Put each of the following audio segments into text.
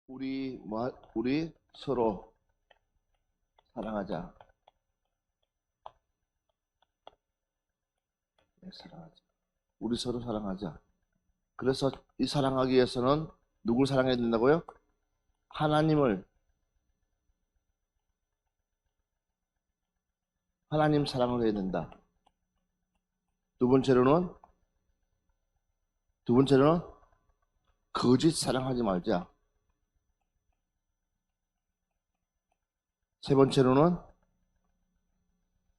우리 서로 사랑하자. 네, 사랑하자. 우리 서로 사랑하자. 그래서 이 사랑하기 위해서는 누굴 사랑해야 된다고요? 하나님 사랑을 해야 된다. 두 번째로는 거짓 사랑하지 말자. 세 번째로는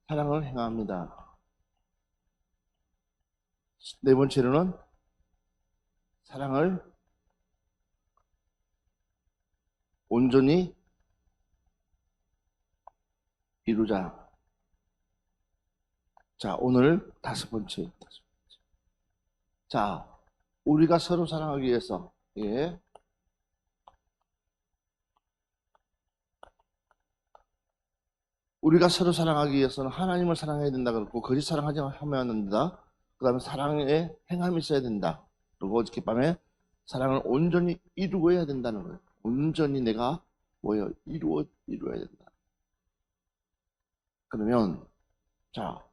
사랑을 행합니다. 네 번째로는 사랑을 온전히 이루자. 자, 오늘 다섯 번째. 자, 우리가 서로 사랑하기 위해서, 우리가 서로 사랑하기 위해서는 하나님을 사랑해야 된다. 그렇고, 거짓 사랑하지 하면 안 된다. 그 다음에 사랑에 행함이 있어야 된다. 그리고 어저께밤에 사랑을 온전히 이루어야 된다는 거예요. 온전히 내가 이루어야 된다. 그러면, 자,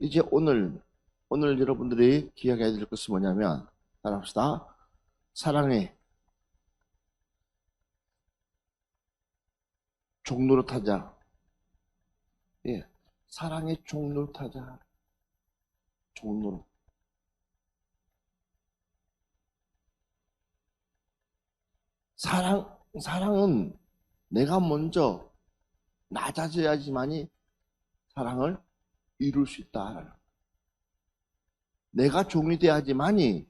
이제 오늘 여러분들이 기억해야 될 것이 뭐냐면, 따라합시다. 사랑의 종노릇하자. 예, 사랑의 종노릇하자. 종노릇. 사랑은 내가 먼저 낮아져야지만이 사랑을 이룰 수 있다. 내가 종이 돼야지만이,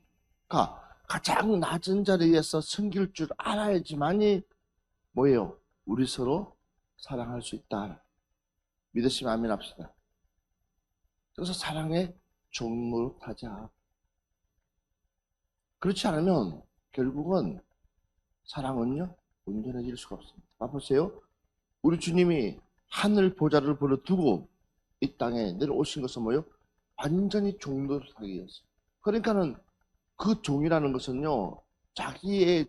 가장 낮은 자리에서 섬길 줄 알아야지만이 뭐예요? 우리 서로 사랑할 수 있다. 믿으시면 아멘 합시다. 그래서 사랑에 종노릇하자. 그렇지 않으면 결국은 사랑은요 온전해질 수가 없습니다. 보세요. 우리 주님이 하늘 보좌를 버려두고 이 땅에 내려오신 것은 뭐예요? 완전히 종노릇하기 위해서. 그러니까는 그 종이라는 것은요 자기의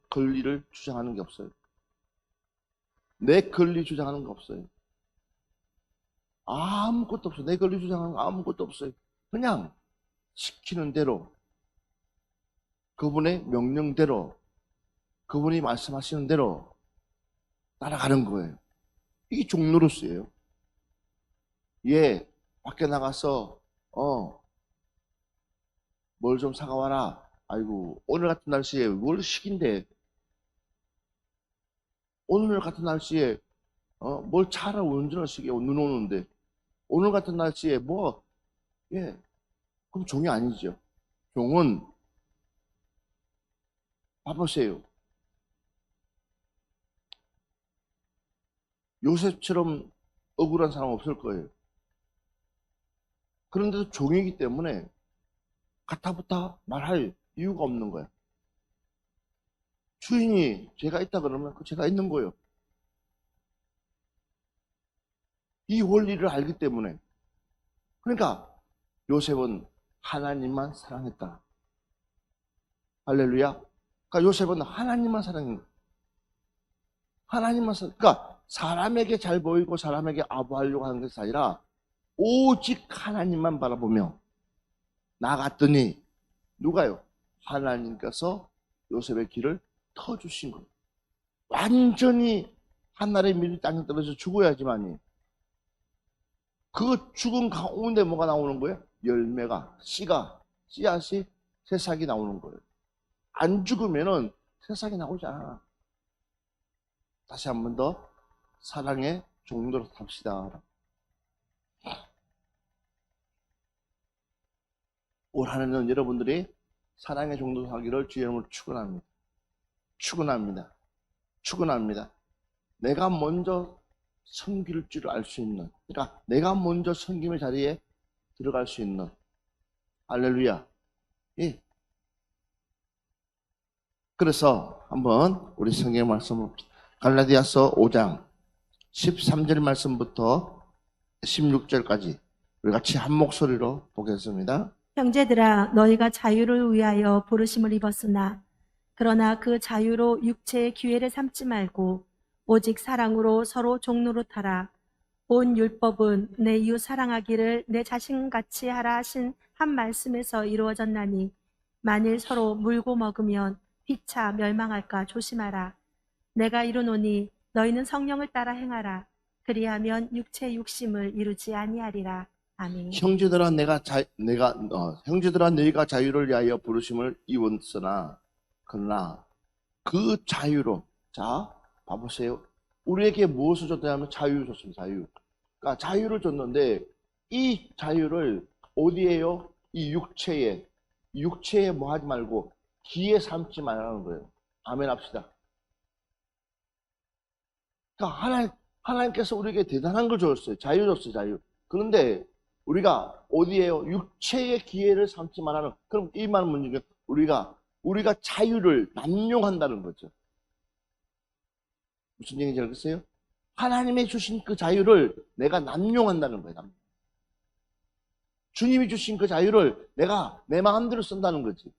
권리를 주장하는 게 없어요. 내 권리 주장하는 거 없어요. 아무것도 없어요. 내 권리 주장하는 거 아무것도 없어요. 그냥 시키는 대로, 그분의 명령대로, 그분이 말씀하시는 대로 따라가는 거예요. 이게 종노릇이에요. 밖에 나가서 뭘 좀 사가와라. 아이고, 오늘 같은 날씨에 뭘 시킨대. 오늘 같은 날씨에 뭘 차를 운전을 시켜. 눈 오는데. 오늘 같은 날씨에 그럼 종이 아니죠. 종은 봐보세요. 요셉처럼 억울한 사람 없을 거예요. 그런데도 종이기 때문에 가타부타 말할 이유가 없는 거예요. 주인이 제가 있다 그러면 제가 있는 거예요. 이 원리를 알기 때문에. 그러니까 요셉은 하나님만 사랑했다. 할렐루야. 그러니까 요셉은 하나님만 사랑했다. 그러니까 사람에게 잘 보이고 사람에게 아부하려고 하는 것이 아니라 오직 하나님만 바라보며 나갔더니 누가요? 하나님께서 요셉의 길을 터주신 거예요. 완전히 한날의 밀이 땅에 떨어져 죽어야지만이 그 죽은 가운데 뭐가 나오는 거예요? 열매가, 씨앗이 새싹이 나오는 거예요. 안 죽으면은 새싹이 나오지 않아. 다시 한 번 더 사랑의 종로로 탑시다. 올 한해는 여러분들이 사랑의 종로로 하기를 주의 이름으로 축원합니다. 내가 먼저 섬길 줄 알 수 있는, 그러니까 내가 먼저 섬김의 자리에 들어갈 수 있는. 할렐루야. 예. 그래서 한번 우리 성경 말씀 갈라디아서 5장 13절 말씀부터 16절까지 우리 같이 한 목소리로 보겠습니다. 형제들아, 너희가 자유를 위하여 부르심을 입었으나 그러나 그 자유로 육체의 기회를 삼지 말고 오직 사랑으로 서로 종노릇하라. 온 율법은 내 이웃 사랑하기를 내 자신같이 하라 하신 한 말씀에서 이루어졌나니 만일 서로 물고 먹으면 피차 멸망할까 조심하라. 내가 이루노니 너희는 성령을 따라 행하라. 그리하면 육체의 욕심을 이루지 아니하리라. 아멘. 형제들아 형제들아 너희가 자유를 위하여 부르심을 입었으나 그러나 그 자유로 자 봐보세요. 우리에게 무엇을 줬냐면 자유를 줬습니다. 그러니까 자유를 줬는데 이 자유를 어디에요? 이 육체에 뭐 하지 말고 기에 삼지 말라는 거예요. 아멘 합시다. 그러니까 하나님께서 우리에게 대단한 걸 줬어요. 자유 줬어요. 자유. 그런데 우리가 어디에요? 육체의 기회를 삼지 말라는. 그럼 이 말은 뭐냐면 우리가 자유를 남용한다는 거죠. 무슨 얘기인지 알겠어요? 하나님이 주신 그 자유를 내가 남용한다는 거예요. 주님이 주신 그 자유를 내가 내 마음대로 쓴다는 거지.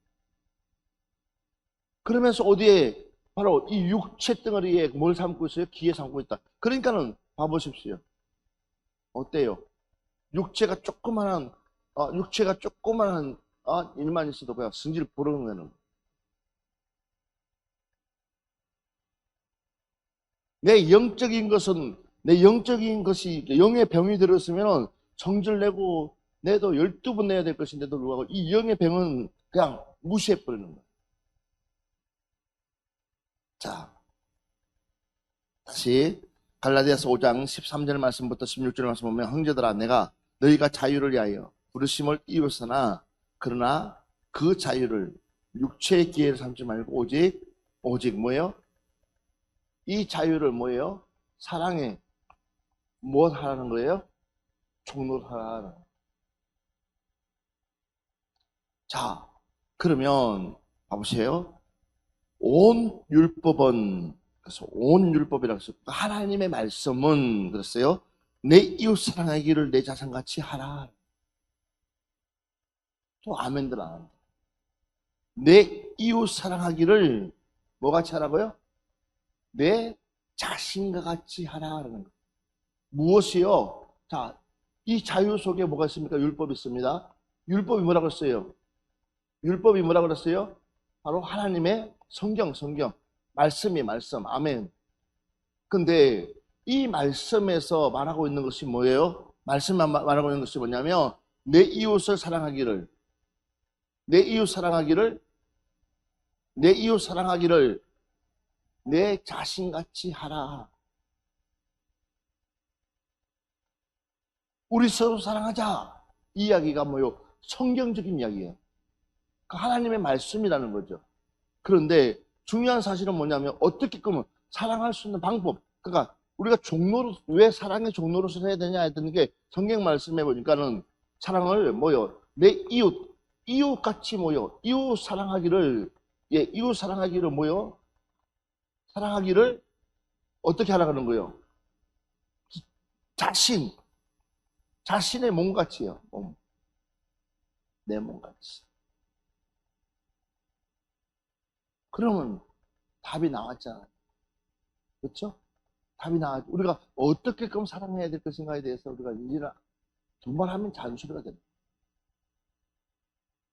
그러면서 어디에 바로 이 육체 덩어리에 뭘 삼고 있어요? 기에 삼고 있다. 그러니까는 봐보십시오. 어때요? 육체가 조그만한 일만 있어도 그냥 승질 부르는 내 영적인 것이 영의 병이 들었으면 성질 내도 12번 내야 될 것인데도 불구하고 이 영의 병은 그냥 무시해버리는 거예요. 자, 다시 갈라디아서 5장 13절 말씀부터 16절 말씀 보면 형제들아 내가 너희가 자유를 위하여 부르심을 입었으나 그러나 그 자유를 육체의 기회를 삼지 말고 오직 뭐예요? 이 자유를 뭐예요? 사랑에 무엇 하라는 거예요? 종노하라. 자, 그러면 봐보세요. 온 율법이라고 했어요. 하나님의 말씀은 그랬어요. 내 이웃 사랑하기를 내 자신같이 하라. 또 아멘들 안 합니다. 내 이웃 사랑하기를 뭐같이 하라고요? 내 자신과 같이 하라는 거예요. 무엇이요? 자, 이 자유 속에 뭐가 있습니까? 율법이 있습니다. 율법이 뭐라고 했어요? 율법이 뭐라고 그랬어요? 바로 하나님의 성경. 말씀. 아멘. 근데 이 말씀에서 말하고 있는 것이 뭐예요? 말씀만 말하고 있는 것이 뭐냐면 내 이웃을 사랑하기를 내 자신같이 하라. 우리 서로 사랑하자. 이 이야기가 뭐예요? 성경적인 이야기예요. 하나님의 말씀이라는 거죠. 그런데 중요한 사실은 뭐냐면 어떻게 끄면 사랑할 수 있는 방법. 그러니까 우리가 왜 사랑의 종노릇을 해야 되냐 했던 게 성경 말씀에 보니까는 사랑을 내 이웃같이 이웃 사랑하기를 사랑하기를 어떻게 하라는 거예요? 자신의 몸같이요. 내 몸같이. 그러면 답이 나왔잖아요. 그렇죠? 답이 나왔죠. 우리가 어떻게 그럼 사랑해야 될 것인가에 대해서 우리가 이제는 두번 하면 잔소리가 됩니다.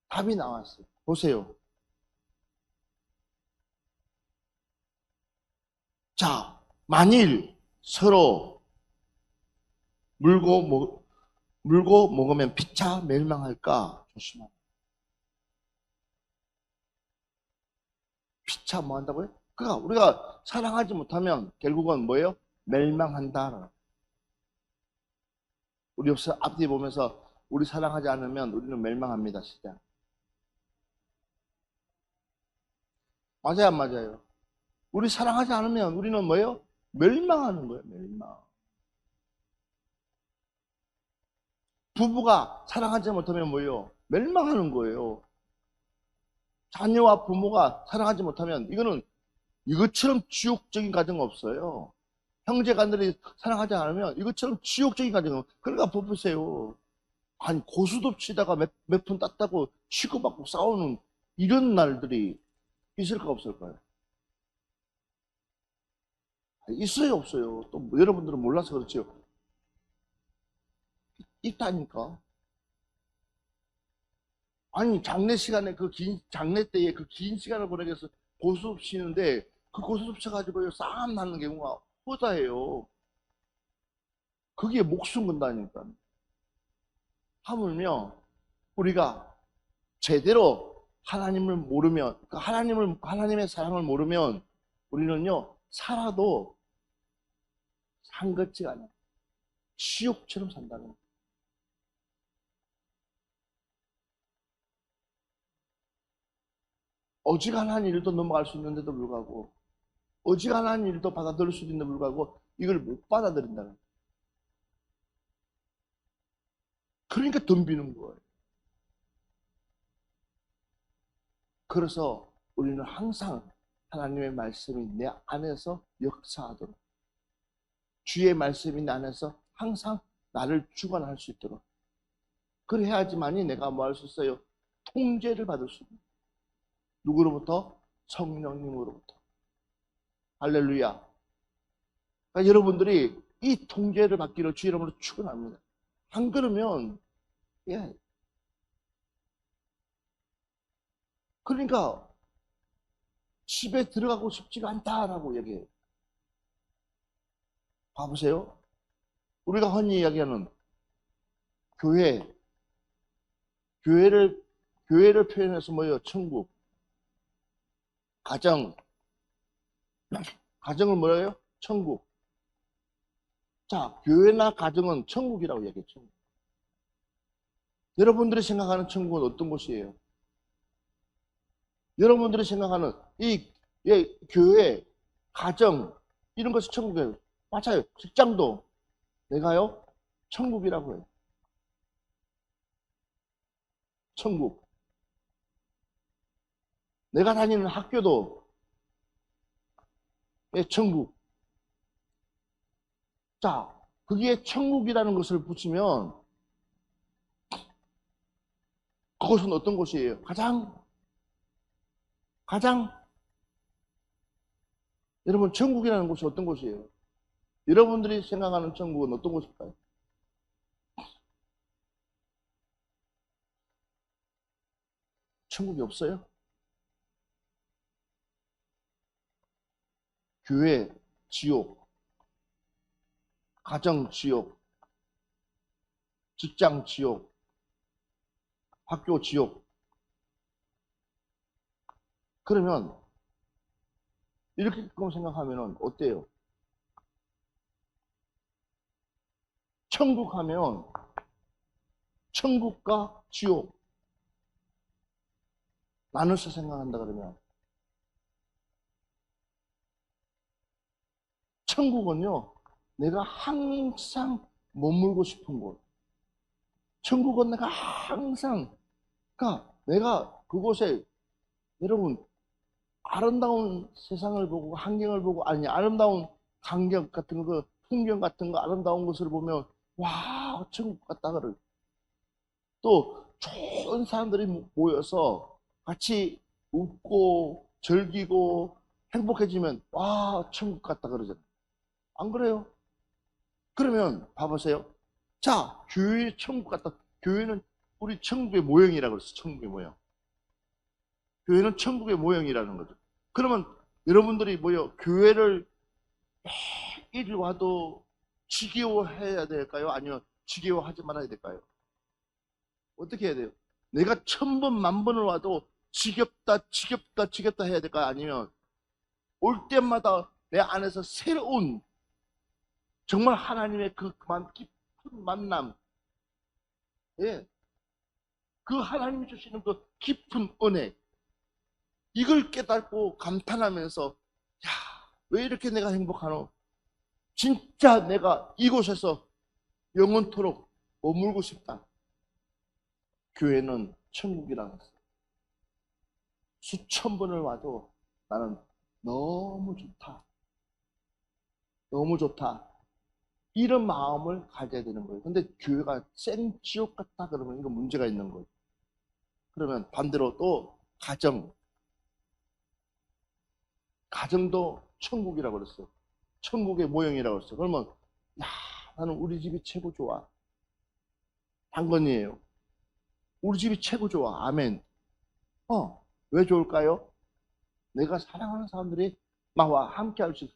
답이 나왔어요. 보세요. 자, 만일 서로 물고 먹으면 피차 멸망할까 조심하라. 피차 뭐 한다고요? 그러니까 우리가 사랑하지 못하면 결국은 뭐예요? 멸망한다. 우리 앞뒤 보면서 우리 사랑하지 않으면 우리는 멸망합니다. 시작. 맞아요, 안 맞아요? 우리 사랑하지 않으면 우리는 뭐예요? 멸망하는 거예요. 멸망. 부부가 사랑하지 못하면 뭐예요? 멸망하는 거예요. 자녀와 부모가 사랑하지 못하면 이것처럼 지옥적인 가정 없어요. 형제간들이 사랑하지 않으면 이것처럼 지옥적인 가정. 그러니까 보세요. 아니 고수도 치다가 몇 푼 땄다고 치고받고 싸우는 이런 날들이 있을까 없을까요? 있어요 없어요? 또 여러분들은 몰라서 그렇지요. 있다니까. 아니 장례 시간에 장례 때에 그 긴 시간을 보내기 위해서 고스톱 치는데 그 고스톱 쳐가지고 싸움 나는 경우가 허다해요. 그게 목숨 건다니까. 하물며 우리가 제대로 하나님을 모르면, 그러니까 하나님의 사랑을 모르면 우리는요 살아도 산 것지가 않아요. 지옥처럼 산다는 거예요. 어지간한 일도 넘어갈 수 있는데도 불구하고, 어지간한 일도 받아들일 수 있는데도 불구하고 이걸 못 받아들인다는 거예요. 그러니까 덤비는 거예요. 그래서 우리는 항상 하나님의 말씀이 내 안에서 역사하도록, 주의 말씀이 내 안에서 항상 나를 주관할 수 있도록, 그래야지만이 내가 뭐 할 수 있어요? 통제를 받을 수 있는. 누구로부터? 성령님으로부터. 할렐루야. 그러니까 여러분들이 이 통제를 받기를 주의 이름으로 축원합니다. 안 그러면 그러니까 집에 들어가고 싶지가 않다라고 얘기해요. 봐보세요. 우리가 흔히 이야기하는 교회를 표현해서 뭐예요? 천국. 가정을 뭐예요? 천국. 자, 교회나 가정은 천국이라고 얘기했죠. 여러분들이 생각하는 천국은 어떤 곳이에요? 여러분들이 생각하는 교회, 가정, 이런 것이 천국이에요. 맞아요. 직장도 내가요, 천국이라고 해요. 천국. 내가 다니는 학교도 천국. 자, 거기에 천국이라는 것을 붙이면 그것은 어떤 곳이에요? 가장 여러분 천국이라는 곳이 어떤 곳이에요? 여러분들이 생각하는 천국은 어떤 곳일까요? 천국이 없어요? 교회 지옥, 가정 지옥, 직장 지옥, 학교 지옥. 그러면 이렇게 생각하면 어때요? 천국 하면 천국과 지옥 나눠서 생각한다 그러면 천국은요, 내가 항상 머물고 싶은 곳. 천국은 내가 항상, 그러니까 내가 그곳에 여러분 아름다운 세상을 보고 환경을 보고, 아니 아름다운 광경 같은 거, 풍경 같은 거, 아름다운 것을 보면 와 천국 같다 그럴. 또 좋은 사람들이 모여서 같이 웃고 즐기고 행복해지면 와 천국 같다 그러잖아요. 안 그래요? 그러면 봐보세요. 자, 교회 천국 같다. 교회는 우리 천국의 모형이라고 그랬어. 천국의 모형. 교회는 천국의 모형이라는 거죠. 그러면 여러분들이 교회를 매일 와도 지겨워해야 될까요? 아니면 지겨워하지 말아야 될까요? 어떻게 해야 돼요? 내가 1000번, 10,000번을 와도 지겹다 해야 될까요? 아니면 올 때마다 내 안에서 새로운 정말 하나님의 깊은 만남, 그 하나님이 주시는 그 깊은 은혜, 이걸 깨닫고 감탄하면서 야, 왜 이렇게 내가 행복하노? 진짜 내가 이곳에서 영원토록 머물고 싶다. 교회는 천국이라는 것을 수천 번을 와도 나는 너무 좋다. 너무 좋다. 이런 마음을 가져야 되는 거예요. 근데 교회가 생지옥 같다 그러면 이거 문제가 있는 거예요. 그러면 반대로 또 가정, 가정도 천국이라고 그랬어요. 천국의 모형이라고 그랬어요. 그러면 야, 나는 우리 집이 최고 좋아. 당건이에요. 우리 집이 최고 좋아. 아멘. 왜 좋을까요? 내가 사랑하는 사람들이 나와 함께 할 수 있어.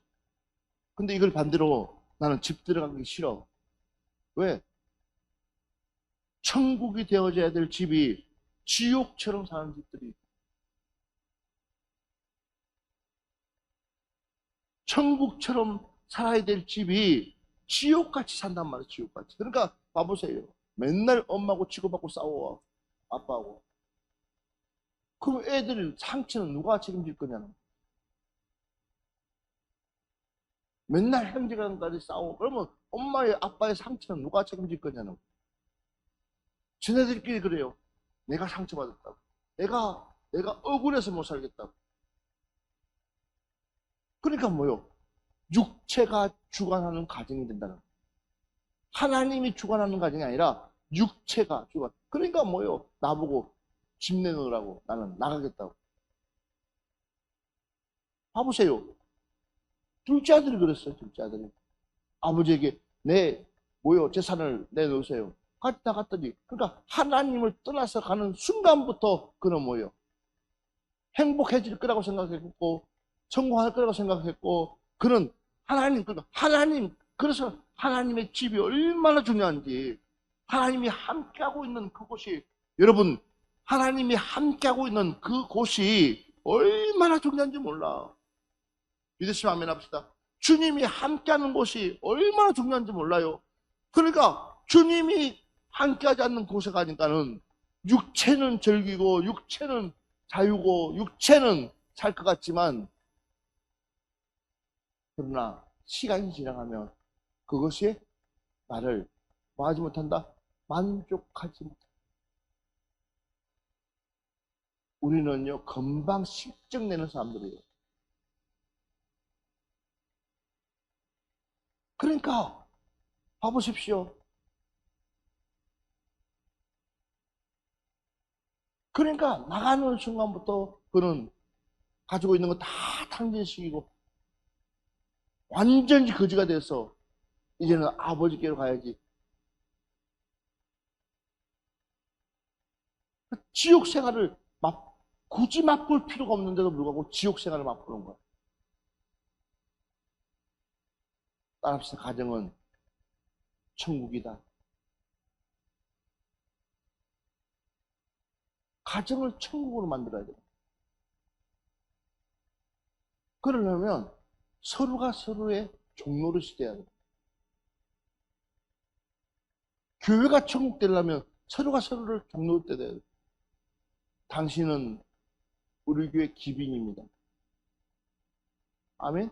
근데 이걸 반대로 나는 집 들어가기 싫어. 왜? 천국이 되어져야 될 집이 지옥처럼 사는 집들이, 천국처럼 살아야 될 집이 지옥같이 산단 말이에요. 지옥같이. 그러니까 봐보세요. 맨날 엄마하고 치고받고 싸워. 아빠하고. 그럼 애들 상처는 누가 책임질 거냐는. 맨날 형제간까지 싸워. 그러면 엄마의 아빠의 상처는 누가 책임질 거냐는. 쟤네들끼리 그래요. 내가 상처받았다고. 내가 억울해서 못 살겠다고. 그러니까 뭐요? 육체가 주관하는 가정이 된다는 거예요. 하나님이 주관하는 가정이 아니라 육체가 주관. 그러니까 뭐요? 나보고 집 내놓으라고. 나는 나가겠다고. 봐보세요. 둘째 아들이 그랬어요. 둘째 아들이. 아버지에게 재산을 내놓으세요. 갔다 갔더니, 그러니까 하나님을 떠나서 가는 순간부터 그는 뭐예요? 행복해질 거라고 생각했고, 성공할 거라고 생각했고, 그는 그래서 하나님의 집이 얼마나 중요한지, 하나님이 함께하고 있는 그곳이, 여러분, 하나님이 함께하고 있는 그곳이 얼마나 중요한지 몰라. 믿으시면 아멘 합시다. 주님이 함께하는 곳이 얼마나 중요한지 몰라요. 그러니까 주님이 함께하지 않는 곳에 가니까는 육체는 즐기고 육체는 자유고 육체는 살 것 같지만, 그러나 시간이 지나가면 그것이 나를 뭐하지 못한다? 만족하지 못한다. 우리는요, 금방 실증 내는 사람들이에요. 그러니까 봐보십시오. 그러니까 나가는 순간부터 그는 가지고 있는 거 다 탕진시키고 완전히 거지가 돼서 이제는 아버지께로 가야지. 지옥 생활을 굳이 맛볼 필요가 없는데도 불구하고 지옥 생활을 맛보는 거야. 따라합시다. 가정은 천국이다. 가정을 천국으로 만들어야 돼요. 그러려면 서로가 서로의 종노릇이 돼야 돼요. 교회가 천국 되려면 서로가 서로를 종노릇 돼야 돼요. 당신은 우리 교회 기빈입니다. 아멘?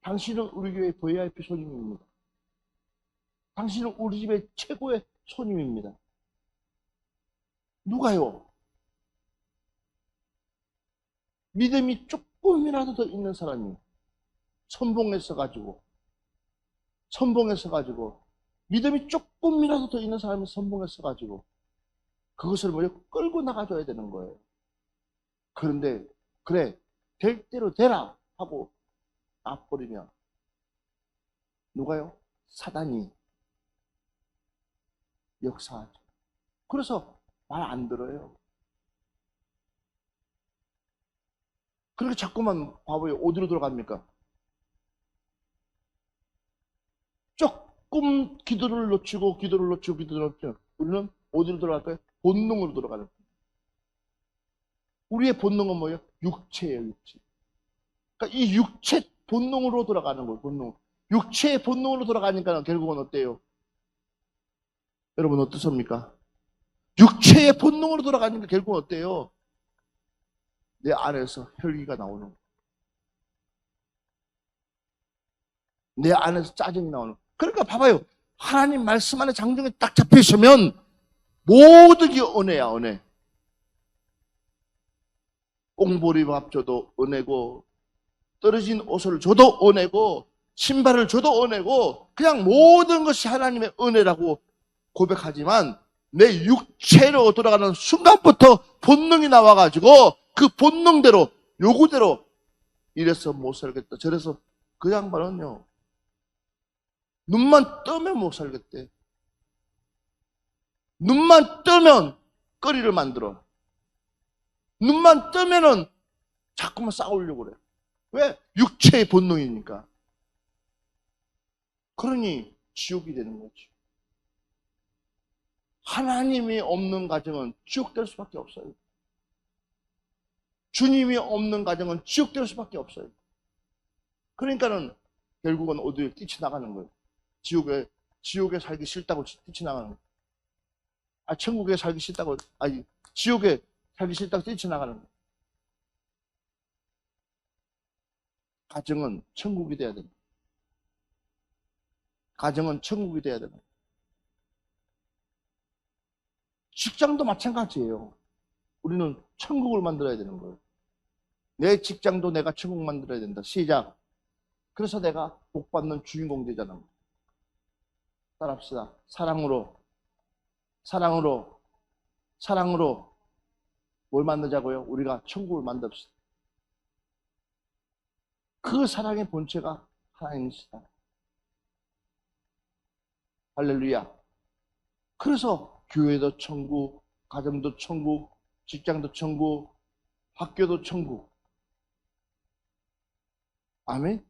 당신은 우리 교회 VIP 손님입니다. 당신은 우리 집의 최고의 손님입니다. 누가요? 믿음이 조금이라도 더 있는 사람이 선봉해서 가지고 믿음이 조금이라도 더 있는 사람이 선봉해서 가지고 그것을 끌고 나가줘야 되는 거예요. 그런데 그래 될 대로 되라 하고 놔버리면 누가요? 사단이 역사하죠. 그래서 말 안 들어요. 그렇게 자꾸만 봐봐요. 어디로 들어갑니까? 조금 기도를 놓치고 우리는 어디로 들어갈까요? 본능으로 들어가는 거예요. 우리의 본능은 뭐예요? 육체예요. 육체. 그러니까 이 육체 본능으로 돌아가는 거예요. 본능. 육체의 본능으로 돌아가니까 결국은 어때요? 여러분 어떻습니까? 육체의 본능으로 돌아가니까 결국은 어때요? 내 안에서 혈기가 나오는 거예요. 내 안에서 짜증이 나오는 거예요. 그러니까 봐봐요. 하나님 말씀 안에 장정에 딱 잡혀 있으면 모든 게 은혜야, 은혜. 꽁보리밥 줘도 은혜고, 떨어진 옷을 줘도 은혜고, 신발을 줘도 은혜고, 그냥 모든 것이 하나님의 은혜라고 고백하지만 내 육체로 돌아가는 순간부터 본능이 나와가지고 그 본능대로, 요구대로 이래서 못 살겠다. 저래서 그 양반은요, 눈만 뜨면 못 살겠대. 눈만 뜨면 거리를 만들어. 눈만 뜨면은 자꾸만 싸우려고 그래. 왜? 육체의 본능이니까. 그러니 지옥이 되는 거지. 하나님이 없는 가정은 지옥될 수밖에 없어요. 주님이 없는 가정은 지옥될 수밖에 없어요. 그러니까는 결국은 어디에 뛰쳐나가는 거예요. 지옥에 살기 싫다고 뛰쳐나가는 거예요. 천국에 살기 싫다고, 지옥에 살기 싫다고 뛰쳐나가는 거예요. 가정은 천국이 돼야 됩니다. 가정은 천국이 돼야 됩니다. 직장도 마찬가지예요. 우리는 천국을 만들어야 되는 거예요. 내 직장도 내가 천국 만들어야 된다. 시작. 그래서 내가 복받는 주인공 되잖아. 따라합시다. 사랑으로 뭘 만들자고요? 우리가 천국을 만듭시다. 그 사랑의 본체가 하나님이시다. 할렐루야. 그래서 교회도 천국, 가정도 천국, 직장도 천국, 학교도 천국. 아멘.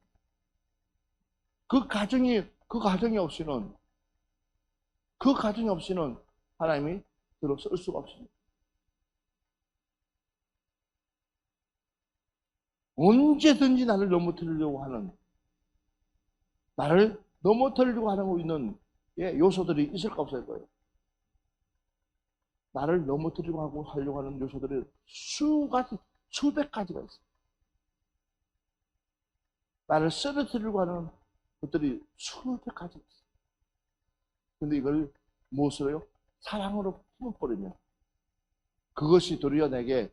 그 가정이 없이는 하나님이 들어설 수가 없습니다. 언제든지 나를 넘어뜨리려고 하는 요소들이 있을까 없을 거예요. 나를 넘어뜨리려고 하려고 하는 요소들이 수백 가지가 있어요. 나를 쓰러뜨리려고 하는 것들이 수백 가지가 있어요. 근데 이걸 무엇으로요? 사랑으로 품어버리면 그것이 도리어 내게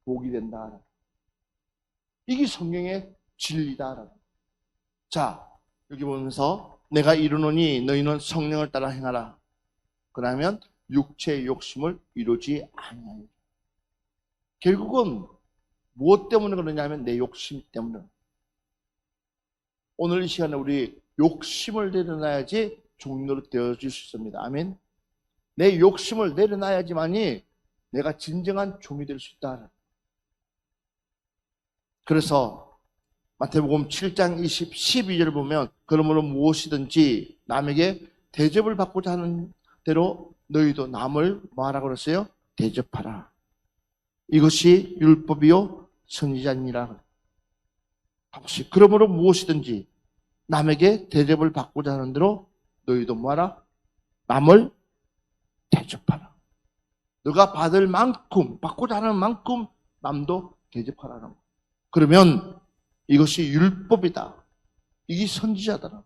복이 된다. 이게 성경의 진리다. 자, 여기 보면서 내가 이루노니 너희는 성령을 따라 행하라. 그러면 육체의 욕심을 이루지 아니하리라. 결국은 무엇 때문에 그러냐면 내 욕심 때문에. 오늘 이 시간에 우리 욕심을 내려놔야지 종료로 되어질 수 있습니다. 아멘. 내 욕심을 내려놔야지만이 내가 진정한 종이 될 수 있다. 그래서 마태복음 7장 12절을 보면 그러므로 무엇이든지 남에게 대접을 받고자 하는 대로 너희도 남을 뭐하라고 그랬어요? 대접하라. 이것이 율법이요 선지자니라. 그러므로 무엇이든지 남에게 대접을 받고자 하는 대로 너희도 뭐하라? 남을 대접하라. 너가 받을 만큼, 받고자 하는 만큼 남도 대접하라는 거예요. 그러면 이것이 율법이다. 이게 선지자다.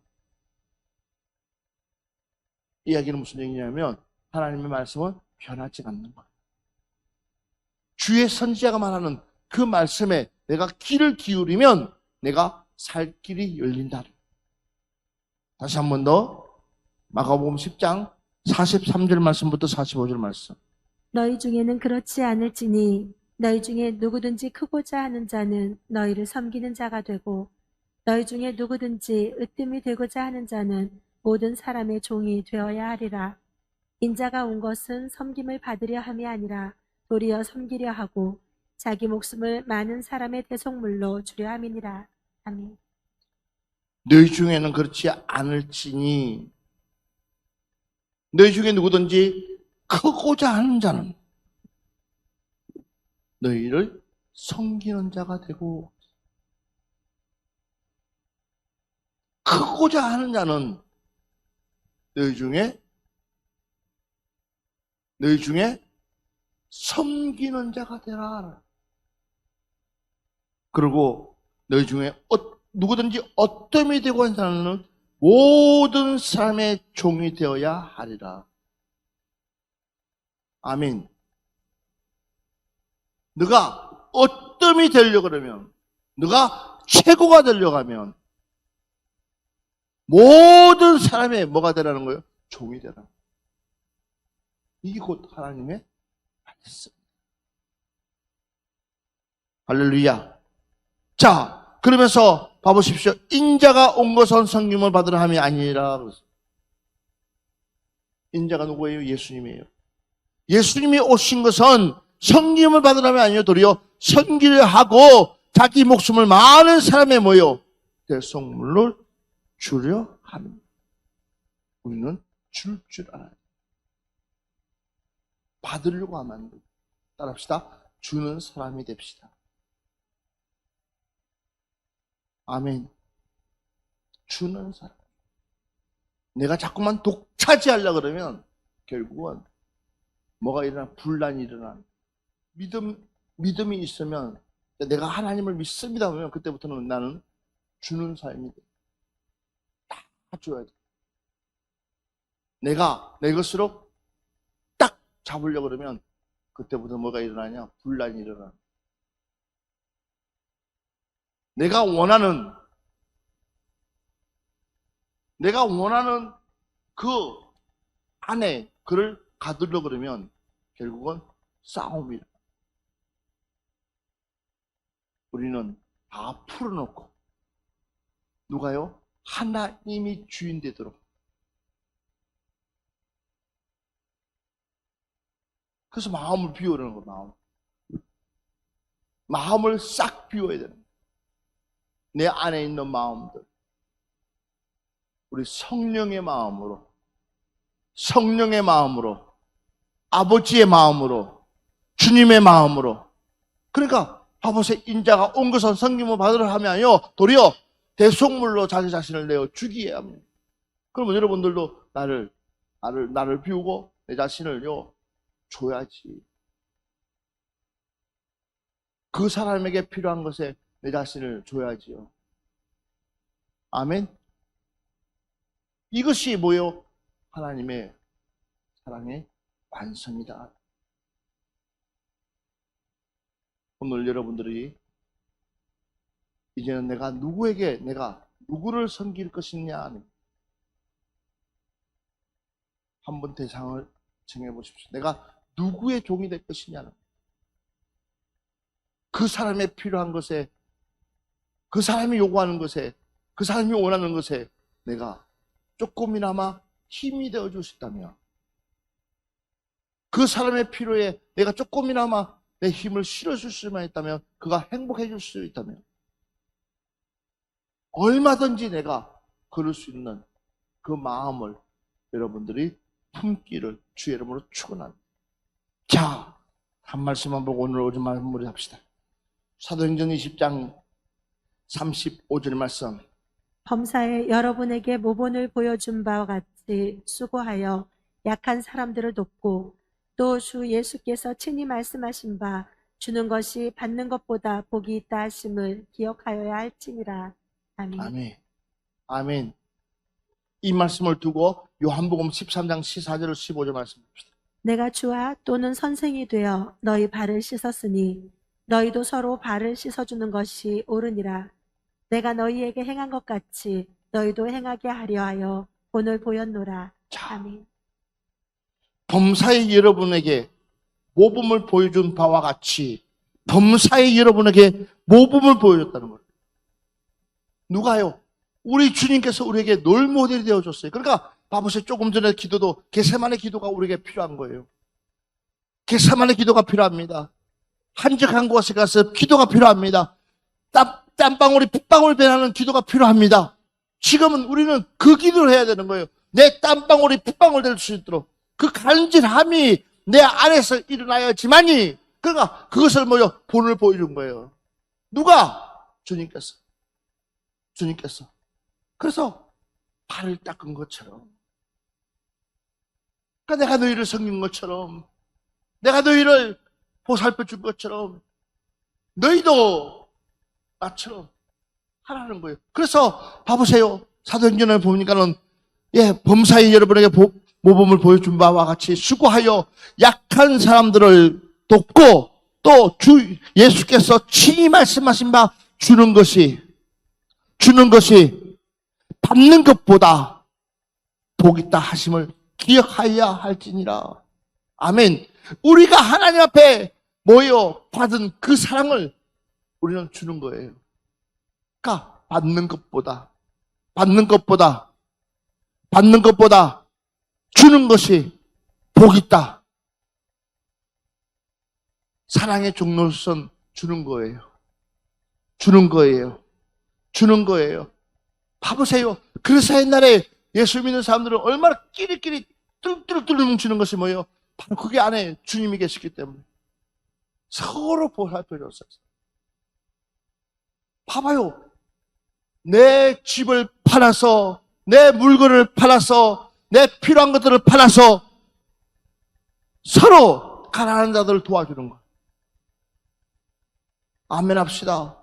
이야기는 무슨 얘기냐면 하나님의 말씀은 변하지 않는 거예요. 주의 선지자가 말하는 그 말씀에 내가 귀를 기울이면 내가 살 길이 열린다. 다시 한 번 더 마가복음 10장 43절 말씀부터 45절 말씀. 너희 중에는 그렇지 않을지니 너희 중에 누구든지 크고자 하는 자는 너희를 섬기는 자가 되고 너희 중에 누구든지 으뜸이 되고자 하는 자는 모든 사람의 종이 되어야 하리라. 인자가 온 것은 섬김을 받으려 함이 아니라 도리어 섬기려 하고 자기 목숨을 많은 사람의 대속물로 주려 함이니라. 아멘. 너희 중에는 그렇지 않을지니 너희 중에 누구든지 크고자 하는 자는 너희를 섬기는 자가 되고 크고자 하는 자는 너희 중에 섬기는 자가 되라. 그리고 너희 중에 누구든지 어떠함이 되고 하는 자는 모든 사람의 종이 되어야 하리라. 아멘. 너가 어떠함이 되려고 그러면, 너가 최고가 되려고 하면 모든 사람의 뭐가 되라는 거예요? 종이 되라. 이게 곧 하나님의 말씀. 할렐루야. 자, 그러면서 봐보십시오. 인자가 온 것은 성김을 받으러 함이 아니라. 인자가 누구예요? 예수님이에요. 예수님이 오신 것은 성김을 받으러 함이 아니요 도리어 선기를 하고 자기 목숨을 많은 사람의 뭐요? 대속물로 주려 합니다. 우리는 줄 알아요. 받으려고 하면 안 돼요. 따라합시다. 주는 사람이 됩시다. 아멘. 주는 사람. 내가 자꾸만 독차지하려고 그러면 결국은 뭐가 일어나? 분란이 일어나. 믿음이 있으면 내가 하나님을 믿습니다 하면 그때부터는 나는 주는 삶이 돼. 다 줘야 돼. 내가 내 것으로 딱 잡으려고 그러면 그때부터 뭐가 일어나냐? 분란이 일어나. 내가 원하는 그 안에 그를 가두려고 그러면 결국은 싸움이라. 우리는 다 풀어놓고 누가요? 하나님이 주인 되도록. 그래서 마음을 비우려는 거예요. 마음을 싹 비워야 되는 거예요. 내 안에 있는 마음들. 우리 성령의 마음으로, 아버지의 마음으로, 주님의 마음으로. 그러니까 봐보세요. 인자가 온 것은 성김을 받으러 하면 아니요 도리어 대속물로 자기 자신을 내어 주기에 합니다. 그러면 여러분들도 나를 비우고 내 자신을요 줘야지. 그 사람에게 필요한 것에 내 자신을 줘야지요. 아멘. 이것이 뭐요? 하나님의 사랑의 완성이다. 오늘 여러분들이 이제는 내가 누구를 섬길 것이냐 한번 대상을 정해보십시오. 내가 누구의 종이 될 것이냐. 그 사람의 필요한 것에, 그 사람이 요구하는 것에, 그 사람이 원하는 것에 내가 조금이나마 힘이 되어줄 수 있다면, 그 사람의 필요에 내가 조금이나마 내 힘을 실어줄 수만 있다면, 그가 행복해질 수 있다면 얼마든지 내가 그럴 수 있는 그 마음을 여러분들이 품기를 주의 이름으로 축원합니다. 자, 한 말씀만 보고 오늘 오전 마무리 합시다. 사도행전 20장 35절 말씀. 범사에 여러분에게 모본을 보여준 바와 같이 수고하여 약한 사람들을 돕고 또 주 예수께서 친히 말씀하신 바 주는 것이 받는 것보다 복이 있다 하심을 기억하여야 할지니라. 아멘. 아멘. 아멘. 이 말씀을 두고 요한복음 13장 14절 15절 말씀합시다. 내가 주와 또는 선생이 되어 너희 발을 씻었으니 너희도 서로 발을 씻어주는 것이 옳으니라. 내가 너희에게 행한 것 같이 너희도 행하게 하려 하여 본을 보였노라. 자, 아멘. 범사에 여러분에게 모범을 보여준 바와 같이 범사에 여러분에게 모범을 보여줬다는 거예요. 누가요? 우리 주님께서 우리에게 롤모델이 되어줬어요. 그러니까 봐보세요. 조금 전에 기도도 겟세마네 기도가 우리에게 필요한 거예요. 겟세마네 기도가 필요합니다. 한적한 곳에 가서 기도가 필요합니다. 땀방울이 붓방울 변하는 기도가 필요합니다. 지금은 우리는 그 기도를 해야 되는 거예요. 내 땀방울이 붓방울 될 수 있도록 그 간절함이 내 안에서 일어나야지만이, 그러니까 그것을 본을 보여준 거예요. 누가? 주님께서. 그래서 발을 닦은 것처럼, 그러니까 내가 너희를 섬긴 것처럼, 내가 너희를 보살펴 준 것처럼 너희도 나처럼 하라는 거예요. 그래서 봐보세요. 사도행전을 보니까는 범사에 여러분에게 모범을 보여준 바와 같이 수고하여 약한 사람들을 돕고 또 주 예수께서 친히 말씀하신 바 주는 것이 받는 것보다 복 있다 하심을 기억하여야 할지니라. 아멘. 우리가 하나님 앞에 모여 받은 그 사랑을 우리는 주는 거예요. 그러니까 받는 것보다 주는 것이 복 있다. 사랑의 종로선 주는 거예요. 봐보세요. 그래서 옛날에 예수 믿는 사람들은 얼마나 끼리끼리 뚫뚫뚫 뭉치는 것이 뭐예요? 바로 그게 안에 주님이 계시기 때문에 서로 보살펴줬어요. 봐봐요. 내 집을 팔아서, 내 물건을 팔아서, 내 필요한 것들을 팔아서 서로 가난한 자들을 도와주는 거야. 아멘 합시다.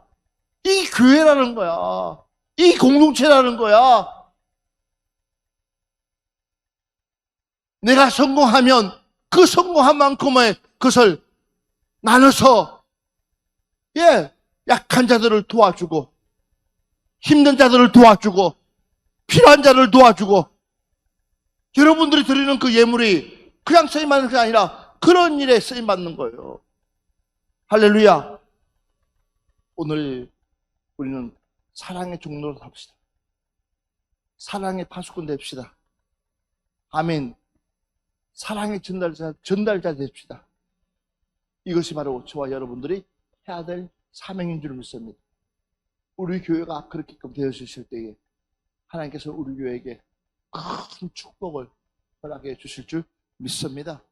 이 교회라는 거야. 이 공동체라는 거야. 내가 성공하면 그 성공한 만큼의 그것을 나눠서 약한 자들을 도와주고 힘든 자들을 도와주고 필요한 자를 도와주고 여러분들이 드리는 그 예물이 그냥 쓰임받는 게 아니라 그런 일에 쓰임받는 거예요. 할렐루야. 오늘 우리는 사랑의 종로로 삽시다. 사랑의 파수꾼 됩시다. 아멘. 사랑의 전달자 됩시다. 이것이 바로 저와 여러분들이 해야 될 사명인 줄 믿습니다. 우리 교회가 그렇게끔 되어주실 때에 하나님께서 우리 교회에게 큰 축복을 허락해 주실 줄 믿습니다.